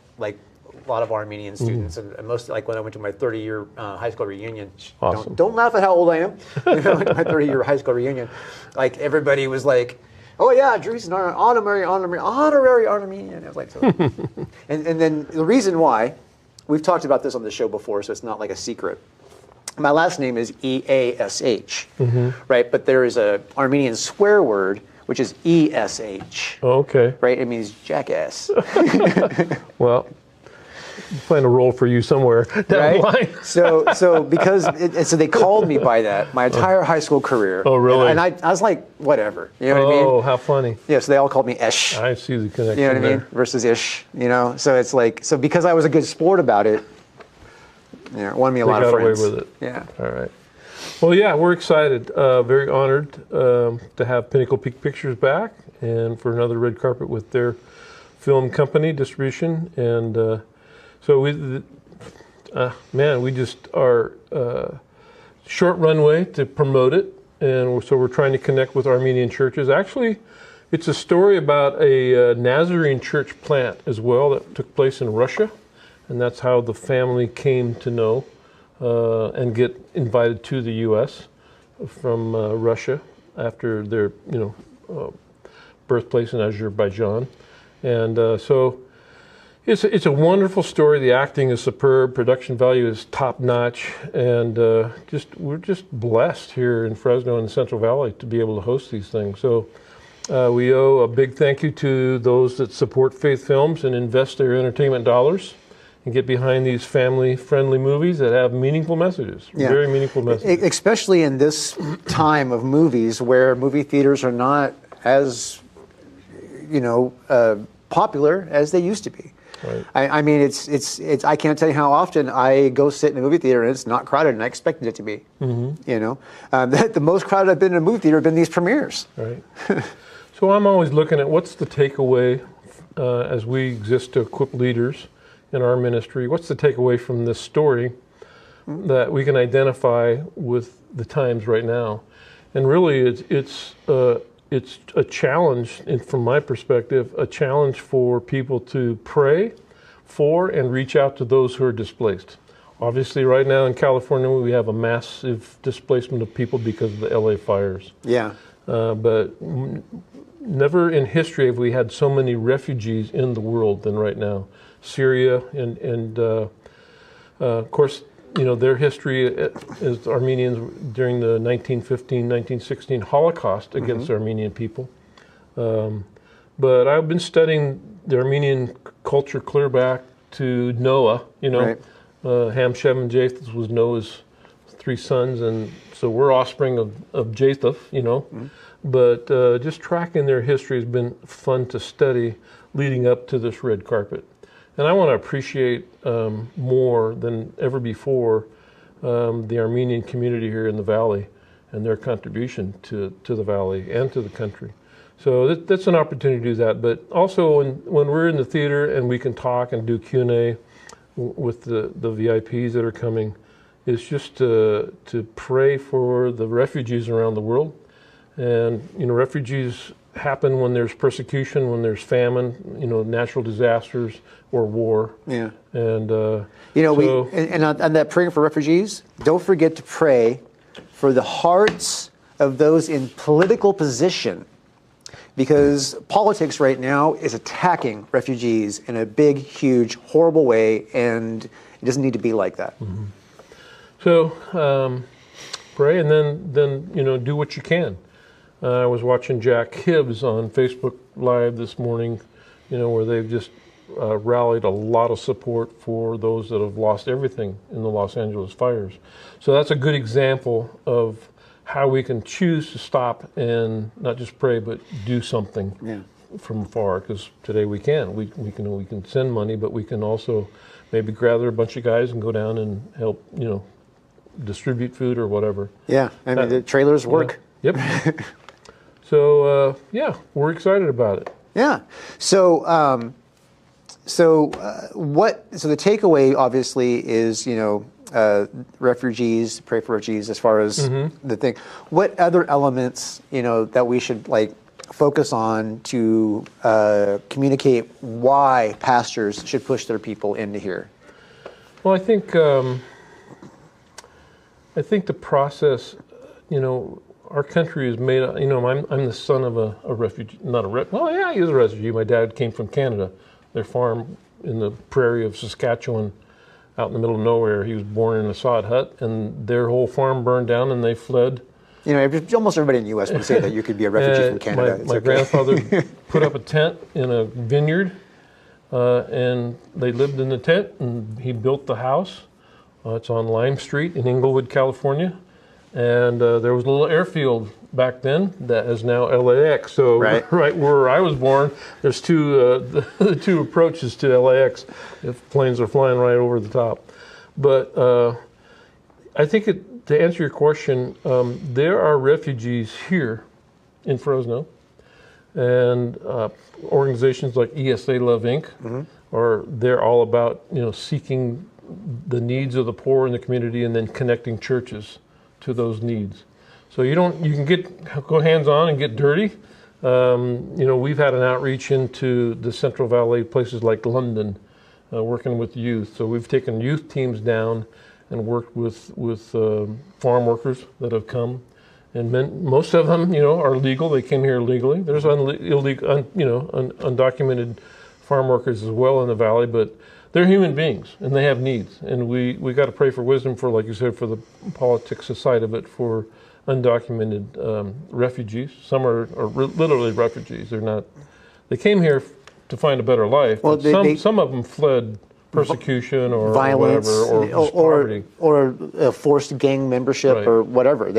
lot of Armenian students, and most like when I went to my 30-year high school reunion. Awesome. Don't laugh at how old I am. When I went to my 30-year high school reunion, like everybody was like, "Oh yeah, Drew's an honorary Armenian." I was like, so. and then the reason why, we've talked about this on the show before, so it's not like a secret. My last name is Eash, right? But there is a Armenian swear word which is ESH. Oh, okay. Right? It means jackass. Well, find a role for you somewhere down the line. So because so they called me by that my entire high school career. Oh, really? And I was like, whatever. You know what I mean? Oh, how funny. Yeah. So they all called me Esh. I see the connection. You know what I there. mean? Versus Ish. You know. So it's like because I was a good sport about it. Yeah, it won me a lot of friends. Got away with it. Yeah. All right. Well, yeah, we're excited. Very honored to have Pinnacle Peak Pictures back and for another red carpet with their film company distribution. And so we just are short runway to promote it. And so we're trying to connect with Armenian churches. Actually, it's a story about a Nazarene church plant as well that took place in Russia. And that's how the family came to know and get invited to the U.S. from Russia after their, birthplace in Azerbaijan. And so it's a wonderful story. The acting is superb. Production value is top notch. And we're just blessed here in Fresno and the Central Valley to be able to host these things. So we owe a big thank you to those that support Faith Films and invest their entertainment dollars and get behind these family-friendly movies that have meaningful messages, very meaningful messages. Especially in this time of movies where movie theaters are not as, popular as they used to be. Right. I mean, it's. I can't tell you how often I go sit in a movie theater and it's not crowded, and I expected it to be. The most crowded I've been in a movie theater have been these premieres. Right. So I'm always looking at what's the takeaway as we exist to equip leaders in our ministry. What's the takeaway from this story that we can identify with the times right now? And really, it's a challenge, and from my perspective, a challenge for people to pray for and reach out to those who are displaced. Obviously, right now in California, we have a massive displacement of people because of the LA fires. Yeah. But never in history have we had so many refugees in the world than right now. Syria and of course, their history is Armenians during the 1915-1916 Holocaust against Armenian people. But I've been studying the Armenian culture clear back to Noah. Ham, Shem, and Japheth was Noah's 3 sons, and so we're offspring of Japheth. But just tracking their history has been fun to study leading up to this red carpet. And I want to appreciate more than ever before the Armenian community here in the Valley and their contribution to the Valley and to the country. So that's an opportunity to do that. But also when we're in the theater and we can talk and do Q&A with the VIPs that are coming, it's just to pray for the refugees around the world. And, refugees happen when there's persecution, when there's famine, natural disasters or war. Yeah. And on that praying for refugees, don't forget to pray for the hearts of those in political position, because politics right now is attacking refugees in a big, huge, horrible way, and it doesn't need to be like that. Mm-hmm. So pray, and then do what you can. I was watching Jack Hibbs on Facebook Live this morning, where they've just rallied a lot of support for those that have lost everything in the Los Angeles fires. So that's a good example of how we can choose to stop and not just pray, but do something from afar. Because today we can. We can send money, but we can also maybe gather a bunch of guys and go down and help, distribute food or whatever. Yeah, I mean the trailers work. Yep. So we're excited about it. Yeah. So the takeaway obviously is refugees, pray for refugees as far as the thing. What other elements that we should focus on to communicate why pastors should push their people into here? Well, I think the process, our country is made. I'm the son of a refugee, not a well, yeah, he is a refugee. My dad came from Canada. Their farm in the prairie of Saskatchewan, out in the middle of nowhere. He was born in a sod hut, and their whole farm burned down, and they fled. Almost everybody in the U.S. would say that you could be a refugee from Canada. My grandfather put up a tent in a vineyard, and they lived in the tent, and he built the house. It's on Lime Street in Inglewood, California. And there was a little airfield back then that is now LAX. So right where I was born, there's the two approaches to LAX if planes are flying right over the top. But I think to answer your question, there are refugees here in Fresno, and organizations like ESA Love Inc. They're all about seeking the needs of the poor in the community and then connecting churches to those needs. So you can go hands-on and get dirty. We've had an outreach into the Central Valley, places like London, working with youth. So we've taken youth teams down and worked with farm workers that have come, and most of them, are legal. They came here legally. There's undocumented farm workers as well in the valley, but they're human beings and they have needs. And we got to pray for wisdom for, like you said, for the politics side of it, for undocumented refugees. Some are literally refugees. They came here to find a better life. Well, some of them fled persecution or violence, whatever, or poverty, or forced gang membership, or whatever.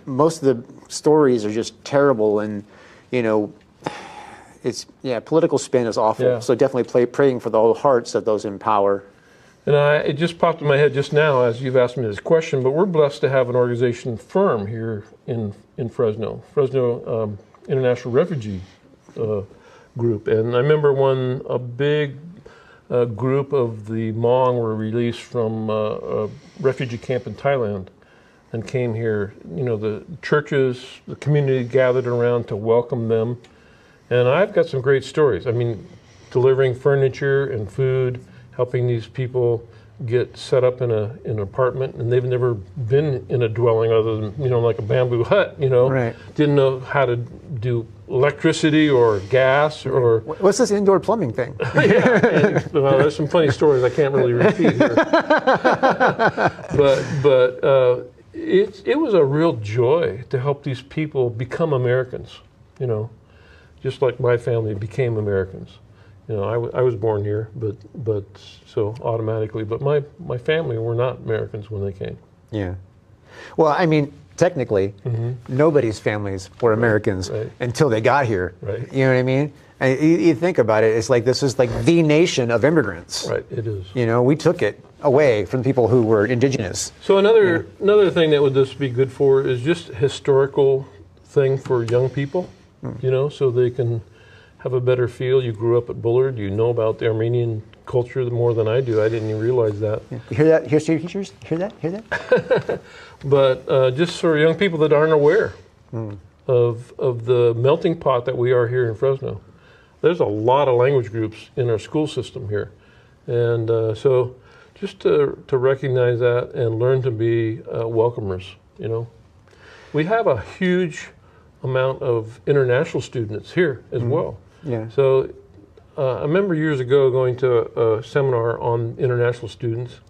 Most of the stories are just terrible, and political spin is awful. Yeah. So definitely praying for the hearts of those in power. And it just popped in my head just now as you've asked me this question, but we're blessed to have an organization firm here in Fresno International Refugee Group. And I remember when a big group of the Hmong were released from a refugee camp in Thailand and came here, the churches, the community gathered around to welcome them. And I've got some great stories. I mean, delivering furniture and food, helping these people get set up in an apartment, and they've never been in a dwelling other than, like a bamboo hut, Right. Didn't know how to do electricity or gas or... What's this indoor plumbing thing? Yeah, there's some funny stories I can't really repeat here. But it was a real joy to help these people become Americans, just like my family became Americans. I was born here, but so automatically. But my family were not Americans when they came. Yeah. Well, I mean, technically, nobody's families were Americans until they got here. Right. You know what I mean? And you think about it, it's like this is like the nation of immigrants. Right. It is. We took it away from people who were indigenous. So another thing that would this be good for is just historical thing for young people. So they can have a better feel. You grew up at Bullard. You know about the Armenian culture more than I do. I didn't even realize that. Yeah. You hear that? History teachers? Hear that? But just for young people that aren't aware of the melting pot that we are here in Fresno, there's a lot of language groups in our school system here. And so just to recognize that and learn to be welcomers, We have a huge amount of international students here as well. Yeah. So I remember years ago going to a seminar on international students,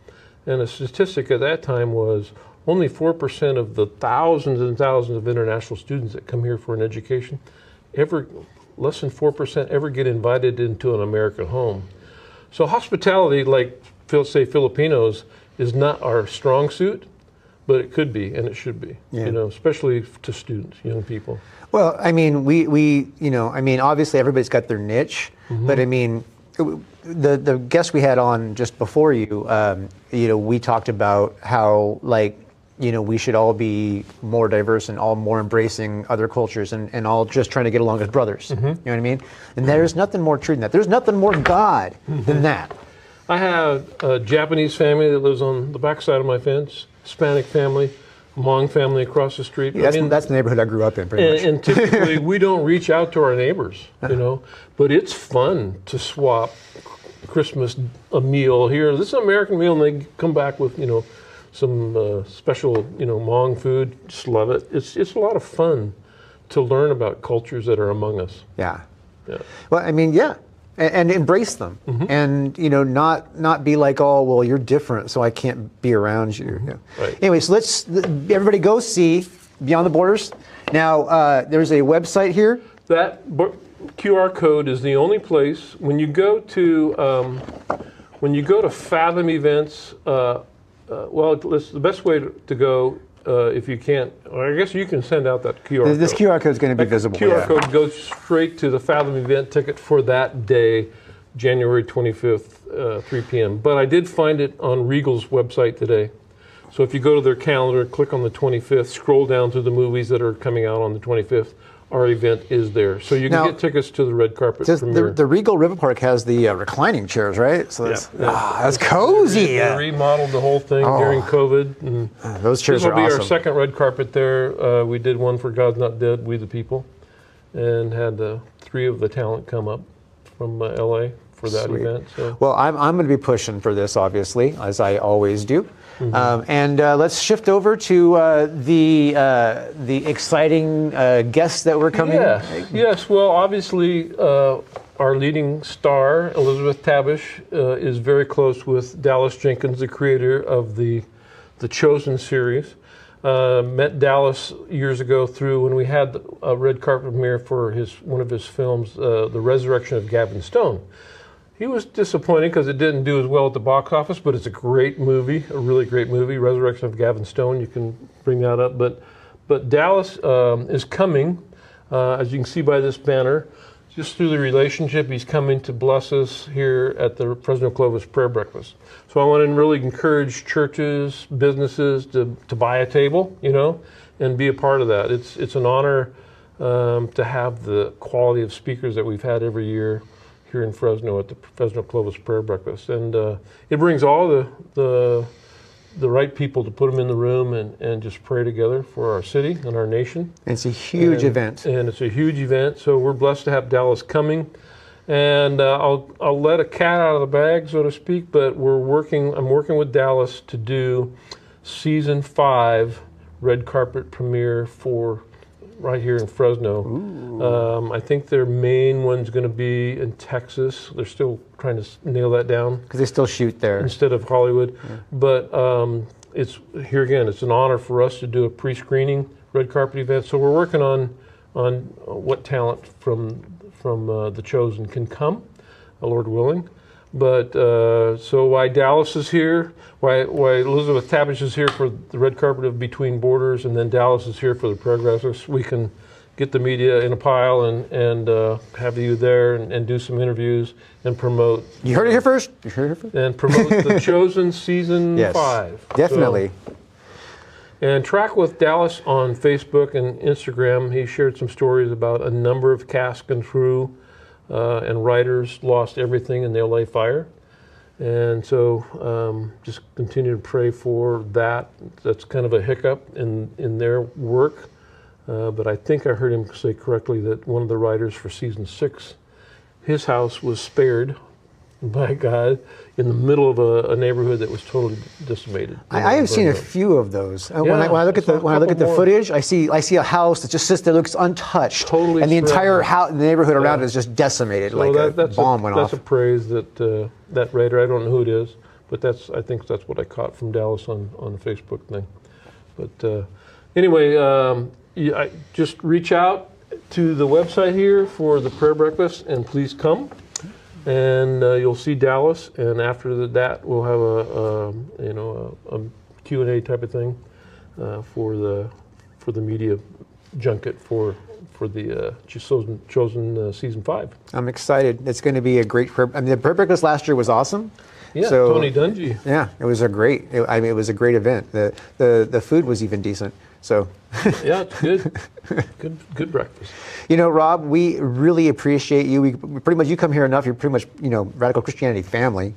and a statistic at that time was only 4% of the thousands and thousands of international students that come here for an education, less than 4% ever get invited into an American home. So hospitality, like say Filipinos, is not our strong suit, but it could be, and it should be, especially to students, young people. Well, I mean, obviously everybody's got their niche, but I mean, the guest we had on just before you, we talked about how, we should all be more diverse and all more embracing other cultures and all just trying to get along as brothers. You know what I mean? And there's nothing more true than that. There's nothing more God than that. I have a Japanese family that lives on the backside of my fence, Hispanic family, Hmong family across the street. Yeah, that's the neighborhood I grew up in, pretty much. And typically we don't reach out to our neighbors, but it's fun to swap Christmas a meal here. This is an American meal, and they come back with some special Hmong food. Just love it. It's a lot of fun to learn about cultures that are among us. Yeah. Yeah. Well, I mean, yeah. And embrace them, and not be like, oh, well, you're different, so I can't be around you. Yeah. Right. Anyway, so everybody go see Beyond the Borders. Now, there's a website here. That QR code is the only place when you go to Fathom events. The best way to go. If you can't, I guess you can send out that QR code. This QR code is going to be visible. QR code goes straight to the Fathom event ticket for that day, January 25th, 3 p.m. But I did find it on Regal's website today. So if you go to their calendar, click on the 25th, scroll down to the movies that are coming out on the 25th, our event is there. So you can get tickets to the red carpet premiere. The Regal River Park has the reclining chairs, right? So that's cozy. They remodeled the whole thing during COVID. And those chairs are awesome. This will be our second red carpet there. We did one for God's Not Dead, We the People, and had 3 of the talent come up from LA for that event. So. Well, I'm going to be pushing for this, obviously, as I always do. And let's shift over to the exciting guests that were coming. Yes. Well, obviously, our leading star, Elizabeth Tabish, is very close with Dallas Jenkins, the creator of the Chosen series. Met Dallas years ago through when we had a red carpet premiere for one of his films, The Resurrection of Gavin Stone. He was disappointed because it didn't do as well at the box office, but it's a great movie, a really great movie, Resurrection of Gavin Stone. You can bring that up. But Dallas is coming, as you can see by this banner, just through the relationship. He's coming to bless us here at the Fresno Clovis Prayer Breakfast. So I want to really encourage churches, businesses to buy a table, and be a part of that. It's an honor to have the quality of speakers that we've had every year here in Fresno at the Fresno Clovis Prayer Breakfast. And it brings all the right people to put them in the room and just pray together for our city and our nation. And it's a huge event. And it's a huge event, so we're blessed to have Dallas coming. And I'll let a cat out of the bag, so to speak, but I'm working with Dallas to do season 5 red carpet premiere for right here in Fresno. I think their main one's going to be in Texas. They're still trying to nail that down. Because they still shoot there. Instead of Hollywood. Yeah. But it's here again, it's an honor for us to do a pre-screening red carpet event. So we're working on what talent from The Chosen can come, Lord willing. But so why Dallas is here, why Elizabeth Tabish is here for the red carpet of Between Borders, and then Dallas is here for the prayer breakfast. We can get the media in a pile and have you there and do some interviews and promote. You heard it here first. And promote The Chosen season 5. Definitely. So, and track with Dallas on Facebook and Instagram. He shared some stories about a number of cast and crew and writers lost everything in the LA fire. And so just continue to pray for that. That's kind of a hiccup in their work. But I think I heard him say correctly that one of the writers for season 6, his house was spared by God in the middle of a neighborhood that was totally decimated. I have seen a few of those. When I look at the footage, I see a house that just sits there, looks untouched, totally, and the entire house, the neighborhood around it is just decimated, like a bomb went off. That's a praise that writer. I don't know who it is, but I think that's what I caught from Dallas on the Facebook thing. But anyway, I just reach out to the website here for the prayer breakfast, and please come. And you'll see Dallas, and after that, we'll have a Q&A type of thing for the media junket for the Chosen season 5. I'm excited. It's going to be a great prayer. I mean, the prayer breakfast last year was awesome. Yeah, so, Tony Dungy. Yeah, it was a great event. The food was even decent. So yeah, it's good breakfast. Rob, we really appreciate you. We pretty much, you come here enough. You're pretty much Radical Christianity family.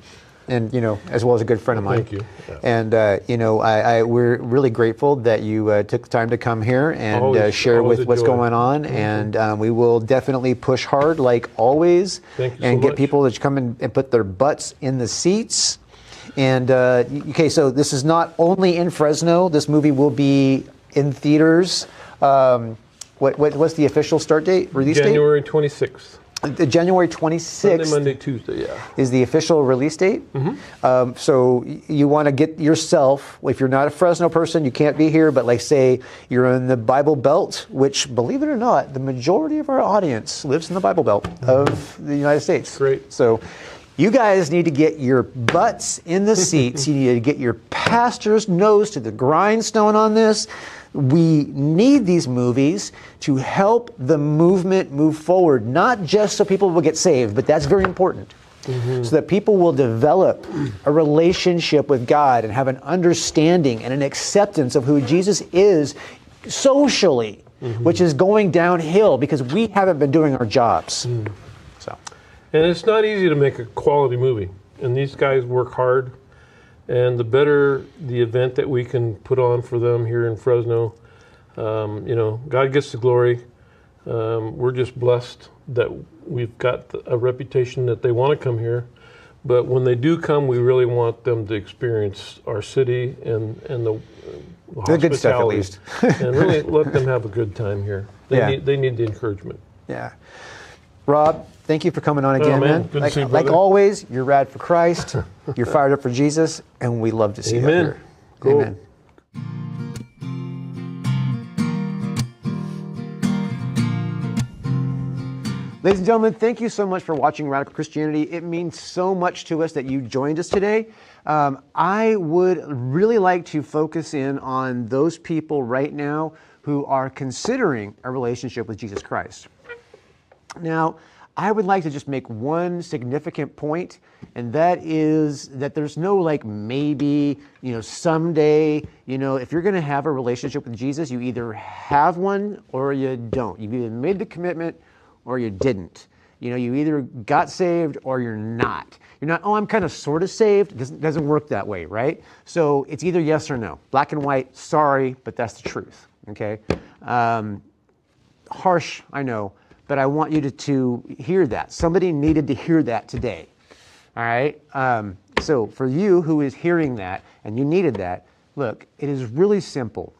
and as well as a good friend of mine. Thank you. Yeah. And we're really grateful that you took the time to come here and share always with a what's joy. going on. And we will definitely push hard, like always, Thank you and so get much. people to come in and put their butts in the seats. And okay, so this is not only in Fresno. This movie will be in theaters. What's the official start date? Release January 26th. date? January 26th. Sunday, Monday, Tuesday, yeah. Is the official release date. So you want to get yourself, if you're not a Fresno person, you can't be here, but like say you're in the Bible Belt, which believe it or not, the majority of our audience lives in the Bible Belt of the United States. Great. So you guys need to get your butts in the seats. You need to get your pastor's nose to the grindstone on this. We need these movies to help the movement move forward, not just so people will get saved, but that's very important. So that people will develop a relationship with God and have an understanding and an acceptance of who Jesus is socially, which is going downhill because we haven't been doing our jobs. So, And it's not easy to make a quality movie. And these guys work hard. And the better the event that we can put on for them here in Fresno, God gets the glory. We're just blessed that we've got a reputation that they want to come here. But when they do come, we really want them to experience our city and the good stuff, at hospitality. least. And really let them have a good time here. They need the encouragement. yeah. Rob, thank you for coming on again, man. man. Good to see you, Like brother. always, you're rad for Christ. You're fired up for Jesus, and we love to see you Amen. here. Cool. Amen. Ladies and gentlemen, thank you so much for watching Radical Christianity. It means so much to us that you joined us today. I would really like to focus in on those people right now who are considering a relationship with Jesus Christ. Now, I would like to just make one significant point, and that is that there's no like maybe, someday, if you're going to have a relationship with Jesus, you either have one or you don't. You've either made the commitment or you didn't. You either got saved or you're not. You're not, I'm kind of sort of saved. It doesn't work that way, right? So it's either yes or no. Black and white, sorry, but that's the truth, okay? Harsh, I know, but I want you to hear that. Somebody needed to hear that today, all right? So for you who is hearing that and you needed that, look, it is really simple.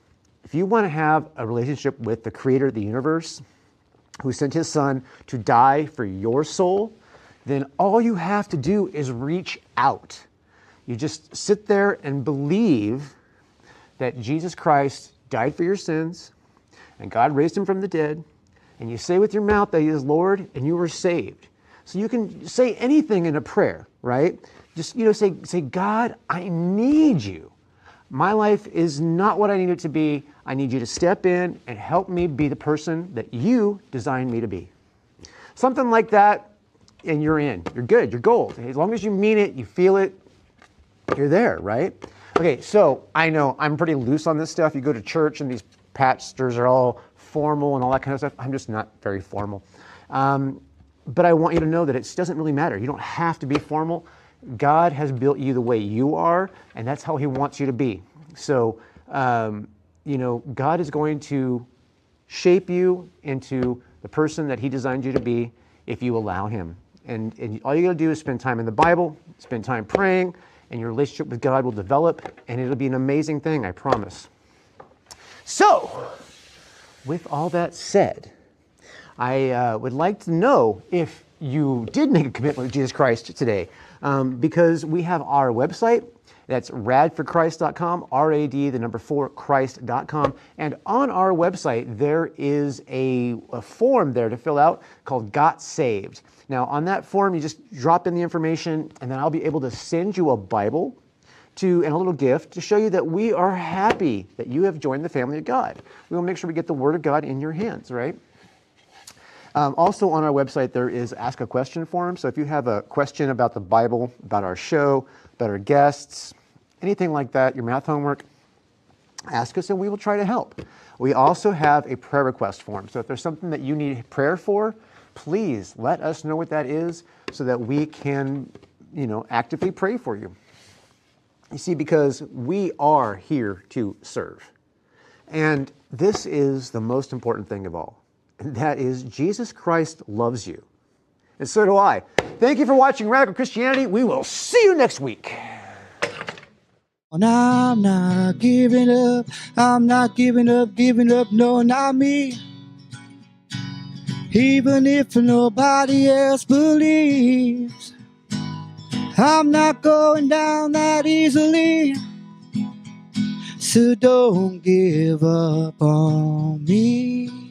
If you want to have a relationship with the creator of the universe, who sent his son to die for your soul, then all you have to do is reach out. You just sit there and believe that Jesus Christ died for your sins and God raised him from the dead, and you say with your mouth that he is Lord and you are saved. So you can say anything in a prayer, right? Just, say, God, I need you. My life is not what I need it to be. I need you to step in and help me be the person that you designed me to be. Something like that, and you're in. You're good. You're gold. As long as you mean it, you feel it, you're there, right? Okay, so I know I'm pretty loose on this stuff. You go to church and these pastors are all formal and all that kind of stuff. I'm just not very formal. But I want you to know that it doesn't really matter. You don't have to be formal. God has built you the way you are, and that's how he wants you to be. So, God is going to shape you into the person that he designed you to be if you allow him. And all you got to do is spend time in the Bible, spend time praying, and your relationship with God will develop, and it'll be an amazing thing, I promise. So, with all that said, I would like to know if you did make a commitment with Jesus Christ today, because we have our website. That's radforchrist.com, R-A-D, the number 4, Christ.com. And on our website, there is a form there to fill out called Got Saved. Now, on that form, you just drop in the information, and then I'll be able to send you a Bible and a little gift to show you that we are happy that you have joined the family of God. We will make sure we get the Word of God in your hands, right? Also on our website, there is Ask a Question form. So if you have a question about the Bible, about our show, about our guests, anything like that, your math homework, ask us and we will try to help. We also have a prayer request form. So if there's something that you need prayer for, please let us know what that is so that we can actively pray for you. You see, because we are here to serve. And this is the most important thing of all. And that is Jesus Christ loves you. And so do I. Thank you for watching Radical Christianity. We will see you next week. And I'm not giving up. I'm not giving up, no, not me. Even if nobody else believes, I'm not going down that easily. So don't give up on me.